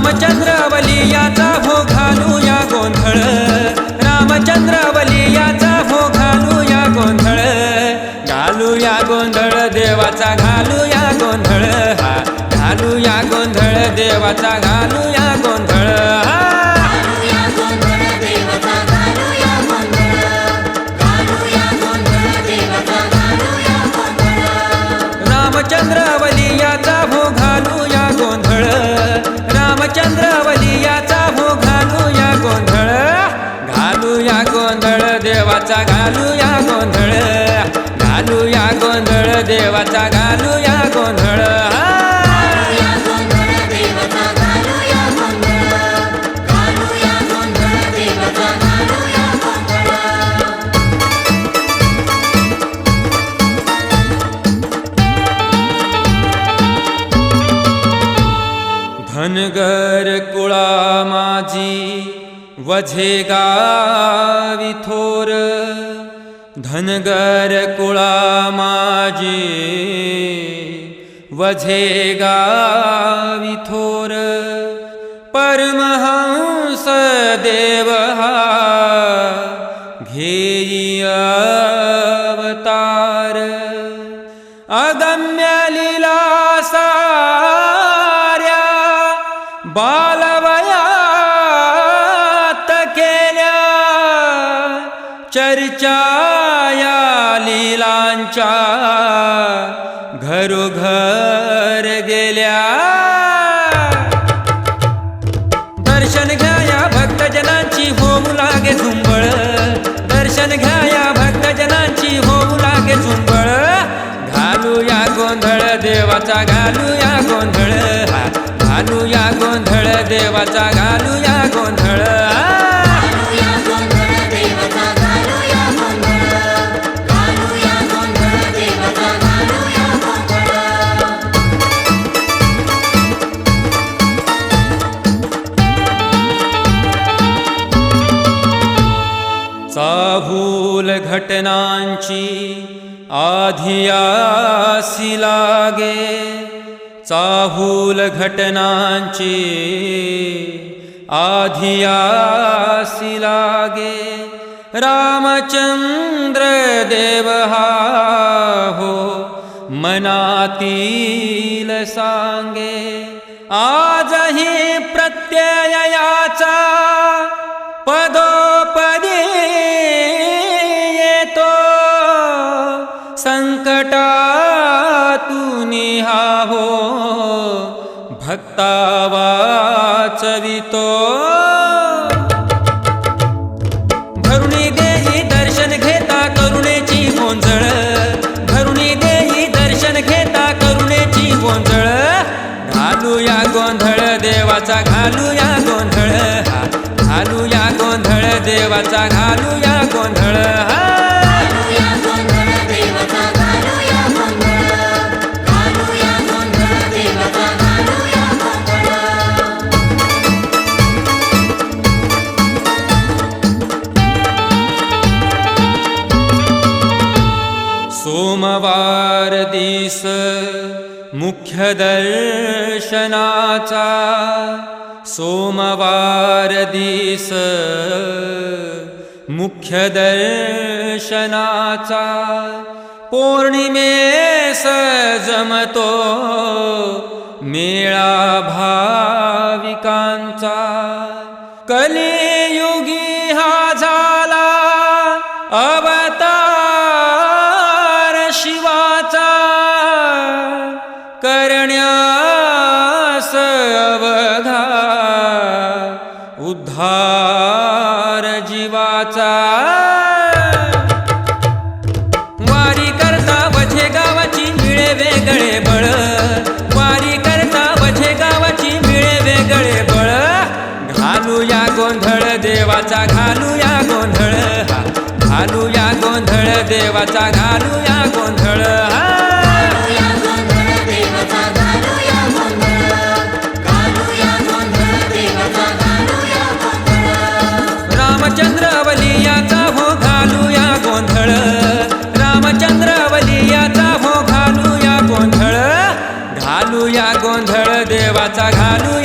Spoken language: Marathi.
रामचंद्रवलियाचा हो घालूया गोंधळ, रामचंद्रवलियाचा हो घालूया गोंधळ, घालूया गोंधळ देवाचा घालूया गोंधळ, हा घालूया गोंधळ देवाचा घालूया गोंधळ, घालूया गोंधळ देवाचा घालूया गोंधळ, घालूया गोंधळ देवाचा घालूया गोंधळ. रामचंद्रवलियाचा हो घालूया गोंधळ, रामचंद्रवलियाचा हो घालूया गोंधळ, घालूया गोंधळ देवाचा घालूया गोंधळ, घालूया गोंधळ देवाचा घालूया गोंधळ, घालूया गोंधळ देवाचा घालूया गोंधळ, घालूया गोंधळ देवाचा घालूया गोंधळ. धनगर कुळा माझी वझे गावी थोर, धनगर कुळा माझी वझे गावी थोर, परमहंस देव हा घेई अवतार, अगम्य लीला साऱ्या बालवयात केल्या, चर्चा या लीलांच्या घरोघर गेल्या. दर्शन घ्या या भक्तजनांची होऊ लागे झुंबळ, दर्शन घ्या या भक्तजनांची होऊ लागे झुंबळ, घालूया गोंधळ देवाचा घालूया गोंधळ, हा घालूया गोंधळ देवाचा घालूया गोंधळ, घालूया गोंधळ देवाचा घालूया गोंधळ, घालूया गोंधळ देवाचा घालूया गोंधळ. चाहूल घटनांची आधियासी लागे, चाहूल घटनांची आधियासी लागे, रामचंद्र देव हा हो मनातील सांगे, आजही प्रत्ययाचा पदोपदी येतो, संकटातून हा हो भक्ता वाचवितो, भरुणी देई दर्शन घेता करुणेची गोंधळ, भरुणी देई दर्शन घेता करुणेची गोंधळ, घालूया गोंधळ देवाचा घालूया गोंधळ, हा घालूया गोंधळ देवाचा घालूया गोंधळ, घालूया गोंधळ देवाचा घालूया गोंधळ, घालूया गोंधळ देवाचा घालूया गोंधळ. सोमवार दिस मुख्य दर्शनाचा, सोमवार दिस मुख्य दर्शनाचा, पौर्णिमेस जमतो मेळा भाविकांचा, कलियुगी हा झाला अवतार शिवाचा, करण्यास अवघा उद्धार जीवाचा, वारी करता वझे गावाची मिळे वेगळे बळ, वारी करता वझे गावाची मिळे वेगळे बळ, घालूया गोंधळ देवाचा घालूया गोंधळ, हा घालूया गोंधळ देवाचा घालूया गोंधळ, घालूया गोंधळ देवाचा घालूया गोंधळ, घालूया गोंधळ देवाचा घालूया गोंधळ. रामचंद्रवलियाचा हो घालूया गोंधळ, रामचंद्रवलियाचा हो घालूया गोंधळ, घालूया गोंधळ देवाचा घालूया